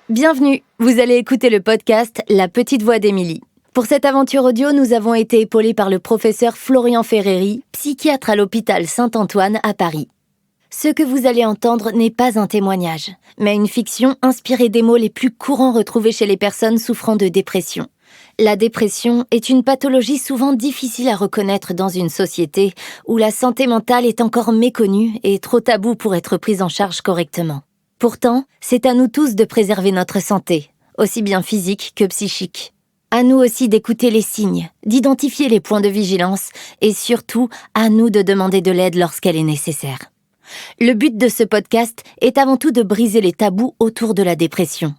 Bienvenue, vous allez écouter le podcast La petite voix d'Émilie. Pour cette aventure audio, nous avons été épaulés par le professeur Florian Ferreri, psychiatre à l'hôpital Saint-Antoine à Paris. Ce que vous allez entendre n'est pas un témoignage, mais une fiction inspirée des mots les plus courants retrouvés chez les personnes souffrant de dépression. La dépression est une pathologie souvent difficile à reconnaître dans une société où la santé mentale est encore méconnue et trop taboue pour être prise en charge correctement. Pourtant, c'est à nous tous de préserver notre santé, aussi bien physique que psychique. À nous aussi d'écouter les signes, d'identifier les points de vigilance et surtout, à nous de demander de l'aide lorsqu'elle est nécessaire. Le but de ce podcast est avant tout de briser les tabous autour de la dépression.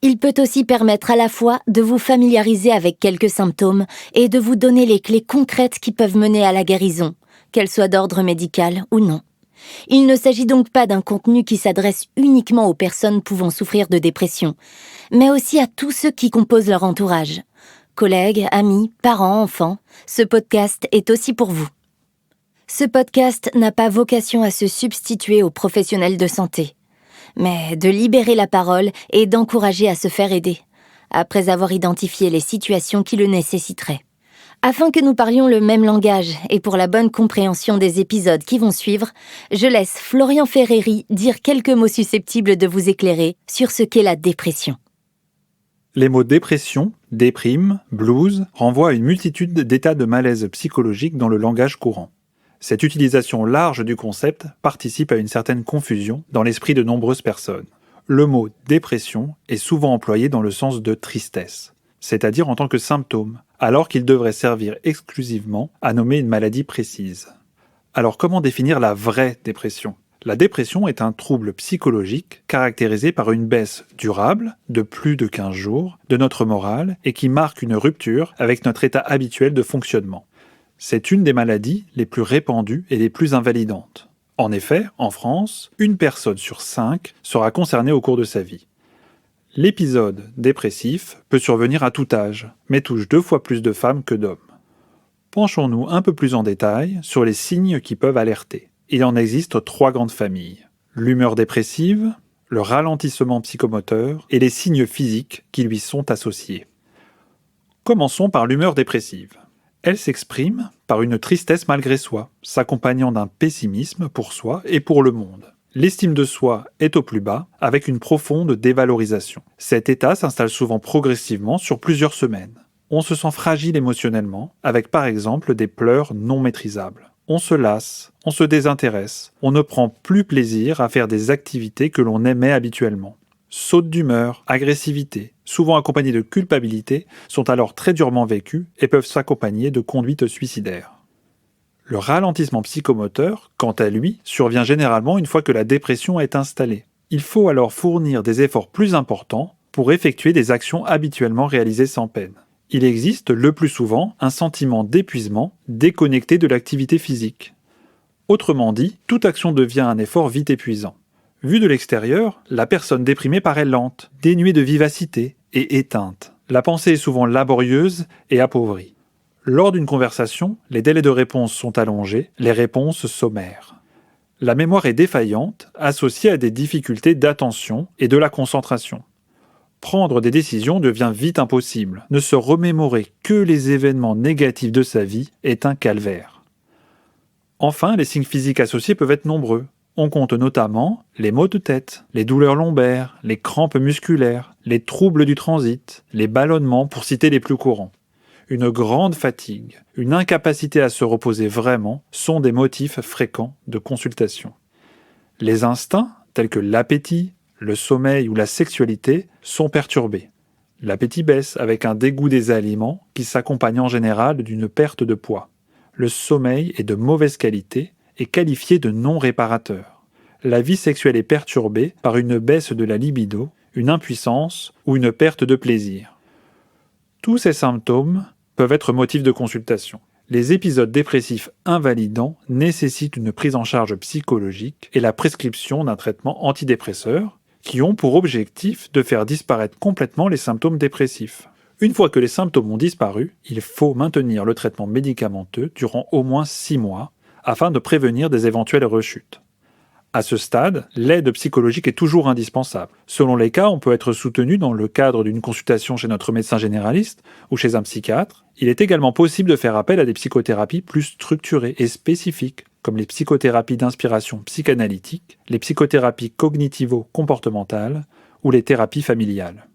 Il peut aussi permettre à la fois de vous familiariser avec quelques symptômes et de vous donner les clés concrètes qui peuvent mener à la guérison, qu'elle soit d'ordre médical ou non. Il ne s'agit donc pas d'un contenu qui s'adresse uniquement aux personnes pouvant souffrir de dépression, mais aussi à tous ceux qui composent leur entourage. Collègues, amis, parents, enfants, ce podcast est aussi pour vous. Ce podcast n'a pas vocation à se substituer aux professionnels de santé, mais de libérer la parole et d'encourager à se faire aider, après avoir identifié les situations qui le nécessiteraient. Afin que nous parlions le même langage et pour la bonne compréhension des épisodes qui vont suivre, je laisse Florian Ferreri dire quelques mots susceptibles de vous éclairer sur ce qu'est la dépression. Les mots dépression, déprime, blues renvoient à une multitude d'états de malaise psychologique dans le langage courant. Cette utilisation large du concept participe à une certaine confusion dans l'esprit de nombreuses personnes. Le mot dépression est souvent employé dans le sens de tristesse, c'est-à-dire en tant que symptôme, alors qu'il devrait servir exclusivement à nommer une maladie précise. Alors comment définir la vraie dépression ? La dépression est un trouble psychologique caractérisé par une baisse durable de plus de 15 jours de notre morale et qui marque une rupture avec notre état habituel de fonctionnement. C'est une des maladies les plus répandues et les plus invalidantes. En effet, en France, une personne sur 5 sera concernée au cours de sa vie. L'épisode dépressif peut survenir à tout âge, mais touche 2 fois plus de femmes que d'hommes. Penchons-nous un peu plus en détail sur les signes qui peuvent alerter. Il en existe 3 grandes familles. L'humeur dépressive, le ralentissement psychomoteur et les signes physiques qui lui sont associés. Commençons par l'humeur dépressive. Elle s'exprime par une tristesse malgré soi, s'accompagnant d'un pessimisme pour soi et pour le monde. L'estime de soi est au plus bas, avec une profonde dévalorisation. Cet état s'installe souvent progressivement sur plusieurs semaines. On se sent fragile émotionnellement, avec par exemple des pleurs non maîtrisables. On se lasse, on se désintéresse, on ne prend plus plaisir à faire des activités que l'on aimait habituellement. Sautes d'humeur, agressivité, souvent accompagnées de culpabilité, sont alors très durement vécues et peuvent s'accompagner de conduites suicidaires. Le ralentissement psychomoteur, quant à lui, survient généralement une fois que la dépression est installée. Il faut alors fournir des efforts plus importants pour effectuer des actions habituellement réalisées sans peine. Il existe le plus souvent un sentiment d'épuisement déconnecté de l'activité physique. Autrement dit, toute action devient un effort vite épuisant. Vue de l'extérieur, la personne déprimée paraît lente, dénuée de vivacité et éteinte. La pensée est souvent laborieuse et appauvrie. Lors d'une conversation, les délais de réponse sont allongés, les réponses sommaires. La mémoire est défaillante, associée à des difficultés d'attention et de la concentration. Prendre des décisions devient vite impossible. Ne se remémorer que les événements négatifs de sa vie est un calvaire. Enfin, les signes physiques associés peuvent être nombreux. On compte notamment les maux de tête, les douleurs lombaires, les crampes musculaires, les troubles du transit, les ballonnements pour citer les plus courants. Une grande fatigue, une incapacité à se reposer vraiment sont des motifs fréquents de consultation. Les instincts, tels que l'appétit, le sommeil ou la sexualité, sont perturbés. L'appétit baisse avec un dégoût des aliments qui s'accompagne en général d'une perte de poids. Le sommeil est de mauvaise qualité et qualifié de non réparateur. La vie sexuelle est perturbée par une baisse de la libido, une impuissance ou une perte de plaisir. Tous ces symptômes peuvent être motifs de consultation. Les épisodes dépressifs invalidants nécessitent une prise en charge psychologique et la prescription d'un traitement antidépresseur qui ont pour objectif de faire disparaître complètement les symptômes dépressifs. Une fois que les symptômes ont disparu, il faut maintenir le traitement médicamenteux durant au moins 6 mois afin de prévenir des éventuelles rechutes. À ce stade, l'aide psychologique est toujours indispensable. Selon les cas, on peut être soutenu dans le cadre d'une consultation chez notre médecin généraliste ou chez un psychiatre. Il est également possible de faire appel à des psychothérapies plus structurées et spécifiques, comme les psychothérapies d'inspiration psychanalytique, les psychothérapies cognitivo-comportementales ou les thérapies familiales.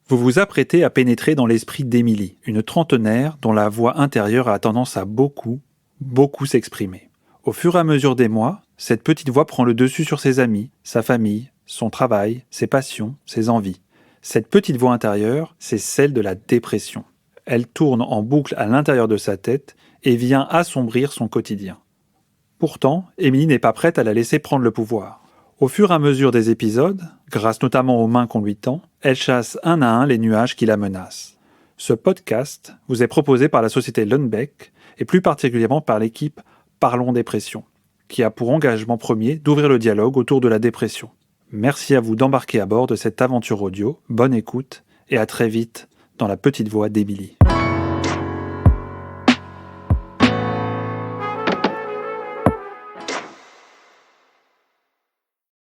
Vous vous apprêtez à pénétrer dans l'esprit d'Émilie, une trentenaire dont la voix intérieure a tendance à beaucoup s'exprimer. Au fur et à mesure des mois, cette petite voix prend le dessus sur ses amis, sa famille, son travail, ses passions, ses envies. Cette petite voix intérieure, c'est celle de la dépression. Elle tourne en boucle à l'intérieur de sa tête et vient assombrir son quotidien. Pourtant, Émilie n'est pas prête à la laisser prendre le pouvoir. Au fur et à mesure des épisodes, grâce notamment aux mains qu'on lui tend, elle chasse un à un les nuages qui la menacent. Ce podcast vous est proposé par la société Lundbeck et plus particulièrement par l'équipe Parlons Dépression, qui a pour engagement premier d'ouvrir le dialogue autour de la dépression. Merci à vous d'embarquer à bord de cette aventure audio, bonne écoute et à très vite dans la petite voix d'Émilie.